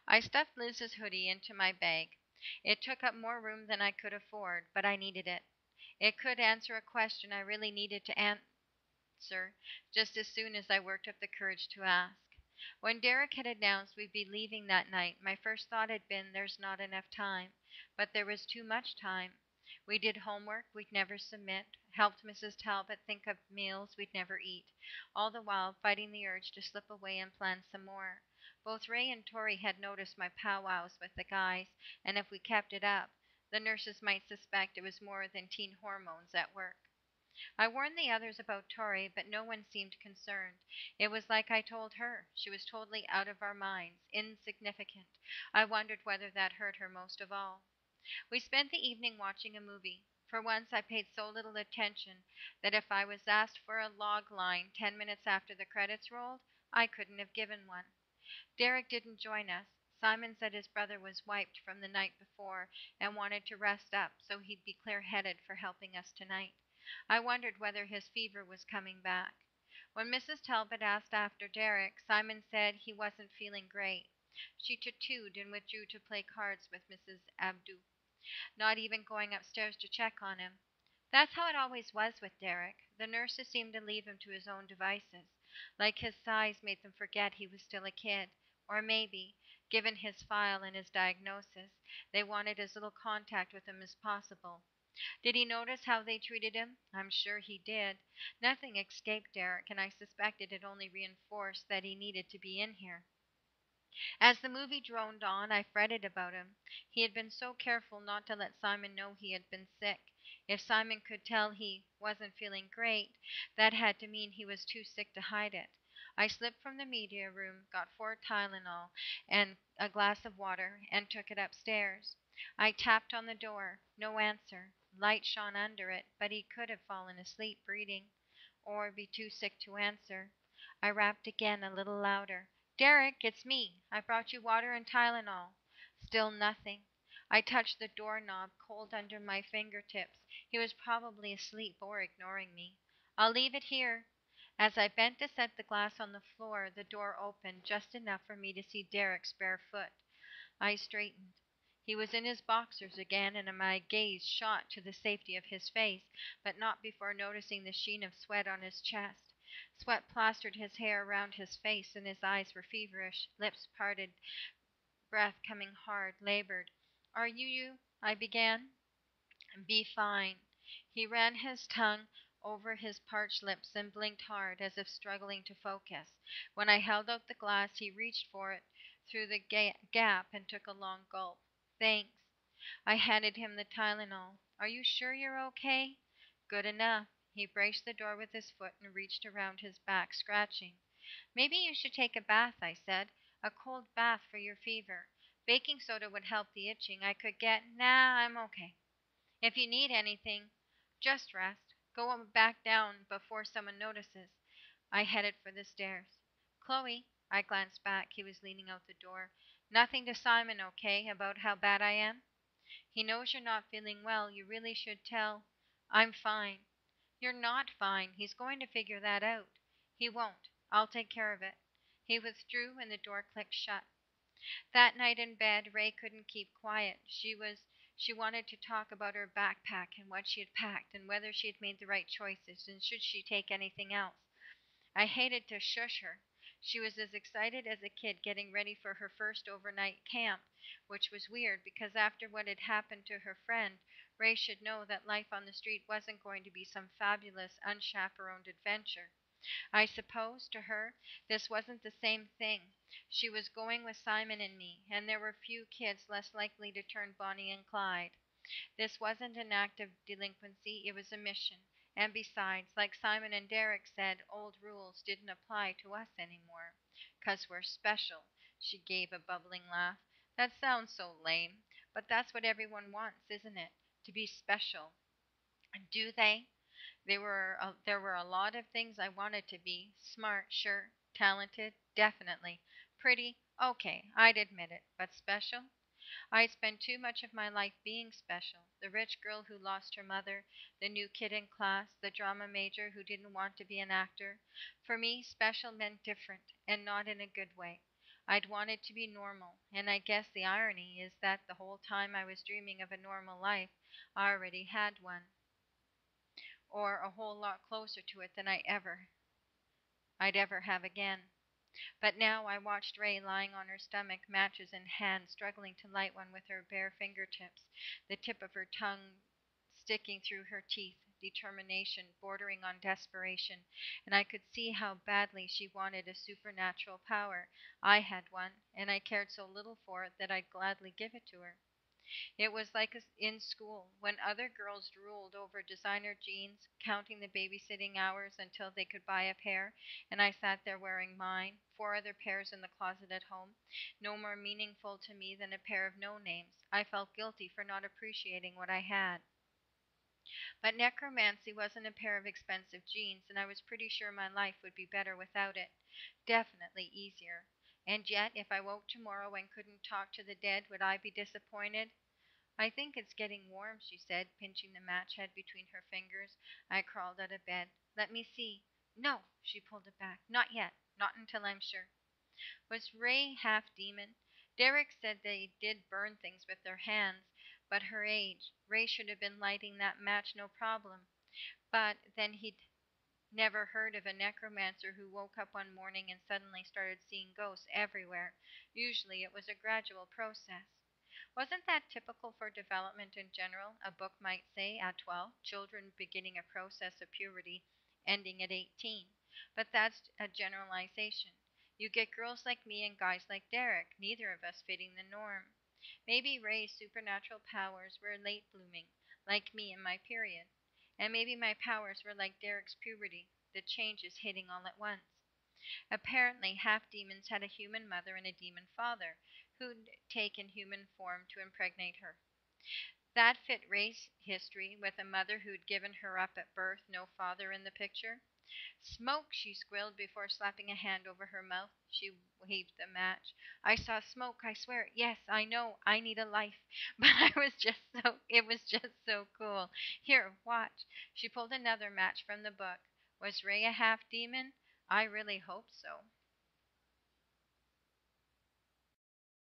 I stuffed Liz's hoodie into my bag. It took up more room than I could afford, but I needed it. It could answer a question I really needed to answer just as soon as I worked up the courage to ask. When Derek had announced we'd be leaving that night, my first thought had been there's not enough time. But there was too much time. We did homework we'd never submit, helped Mrs. Talbot think of meals we'd never eat, all the while fighting the urge to slip away and plan some more. Both Ray and Tori had noticed my powwows with the guys, and if we kept it up, the nurses might suspect it was more than teen hormones at work. I warned the others about Tori, but no one seemed concerned. It was like I told her. She was totally out of our minds, insignificant. I wondered whether that hurt her most of all. We spent the evening watching a movie. For once, I paid so little attention that if I was asked for a log line 10 minutes after the credits rolled, I couldn't have given one. Derek didn't join us. Simon said his brother was wiped from the night before and wanted to rest up so he'd be clear headed for helping us tonight. I wondered whether his fever was coming back. When Mrs. Talbot asked after Derek, Simon said he wasn't feeling great. She tattooed and withdrew to play cards with Mrs. Abdu, not even going upstairs to check on him. That's how it always was with Derek. The nurses seemed to leave him to his own devices, like his size made them forget he was still a kid, or maybe, given his file and his diagnosis, they wanted as little contact with him as possible. Did he notice how they treated him? I'm sure he did. Nothing escaped Derek, and I suspected it only reinforced that he needed to be in here. As the movie droned on, I fretted about him. He had been so careful not to let Simon know he had been sick. If Simon could tell he wasn't feeling great, that had to mean he was too sick to hide it. I slipped from the media room, got 4 Tylenol and a glass of water, and took it upstairs. I tapped on the door. No answer. Light shone under it, but he could have fallen asleep reading, or be too sick to answer. I rapped again, a little louder. Derek, it's me. I brought you water and Tylenol. Still nothing. I touched the doorknob, cold under my fingertips. He was probably asleep or ignoring me. I'll leave it here. As I bent to set the glass on the floor, the door opened just enough for me to see Derek's bare foot. I straightened. He was in his boxers again, and my gaze shot to the safety of his face, but not before noticing the sheen of sweat on his chest. Sweat plastered his hair around his face, and his eyes were feverish, lips parted, breath coming hard, labored. Are you? I began. Be fine. He ran his tongue over his parched lips and blinked hard, as if struggling to focus. When I held out the glass, he reached for it through the gap and took a long gulp. Thanks. I handed him the Tylenol. Are you sure you're okay? Good enough. He braced the door with his foot and reached around his back, scratching. Maybe you should take a bath, I said. A cold bath for your fever. Baking soda would help the itching. I could get. Nah, I'm okay. If you need anything, just rest. Go back down before someone notices. I headed for the stairs. Chloe, I glanced back. He was leaning out the door. Nothing to Simon, okay, about how bad I am? He knows you're not feeling well. You really should tell. I'm fine. You're not fine. He's going to figure that out. He won't. I'll take care of it. He withdrew and the door clicked shut. That night in bed, Ray couldn't keep quiet. She wanted to talk about her backpack and what she had packed and whether she had made the right choices and should she take anything else. I hated to shush her. She was as excited as a kid getting ready for her first overnight camp, which was weird because after what had happened to her friend, Ray should know that life on the street wasn't going to be some fabulous, unchaperoned adventure. I suppose, to her, this wasn't the same thing. She was going with Simon and me, and there were few kids less likely to turn Bonnie and Clyde. This wasn't an act of delinquency, it was a mission. And besides, like Simon and Derek said, old rules didn't apply to us anymore. 'Cause we're special. She gave a bubbling laugh. That sounds so lame, but that's what everyone wants, isn't it? To be special. Do they? There were a lot of things I wanted to be. Smart, sure. Talented, definitely. Pretty, okay, I'd admit it. But special? I'd spent too much of my life being special. The rich girl who lost her mother, the new kid in class, the drama major who didn't want to be an actor. For me, special meant different, and not in a good way. I'd wanted to be normal, and I guess the irony is that the whole time I was dreaming of a normal life, I already had one, or a whole lot closer to it than I'd ever have again. But now I watched Ray lying on her stomach, matches in hand, struggling to light one with her bare fingertips, the tip of her tongue sticking through her teeth, determination bordering on desperation, and I could see how badly she wanted a supernatural power. I had one, and I cared so little for it that I'd gladly give it to her. It was like in school, when other girls drooled over designer jeans, counting the babysitting hours until they could buy a pair, and I sat there wearing mine, four other pairs in the closet at home, no more meaningful to me than a pair of no names. I felt guilty for not appreciating what I had. But necromancy wasn't a pair of expensive jeans, and I was pretty sure my life would be better without it. Definitely easier. And yet, if I woke tomorrow and couldn't talk to the dead, would I be disappointed? I think it's getting warm, she said, pinching the match head between her fingers. I crawled out of bed. Let me see. No, she pulled it back. Not yet. Not until I'm sure. Was Ray half demon? Derek said they did burn things with their hands, but her age. Ray should have been lighting that match no problem. But then he'd never heard of a necromancer who woke up one morning and suddenly started seeing ghosts everywhere. Usually it was a gradual process. Wasn't that typical for development in general? A book might say at 12, children beginning a process of puberty, ending at 18. But that's a generalization. You get girls like me and guys like Derek, neither of us fitting the norm. Maybe Ray's supernatural powers were late blooming, like me in my period. And maybe my powers were like Derek's puberty, the changes hitting all at once. Apparently, half demons had a human mother and a demon father, who'd taken human form to impregnate her. That fit Ray's history, with a mother who'd given her up at birth, no father in the picture. Smoke, she squealed before slapping a hand over her mouth. She waved the match. I saw smoke, I swear. Yes, I know, I need a life. But it was just so cool. Here, watch. She pulled another match from the book. Was Ray a half demon? I really hope so.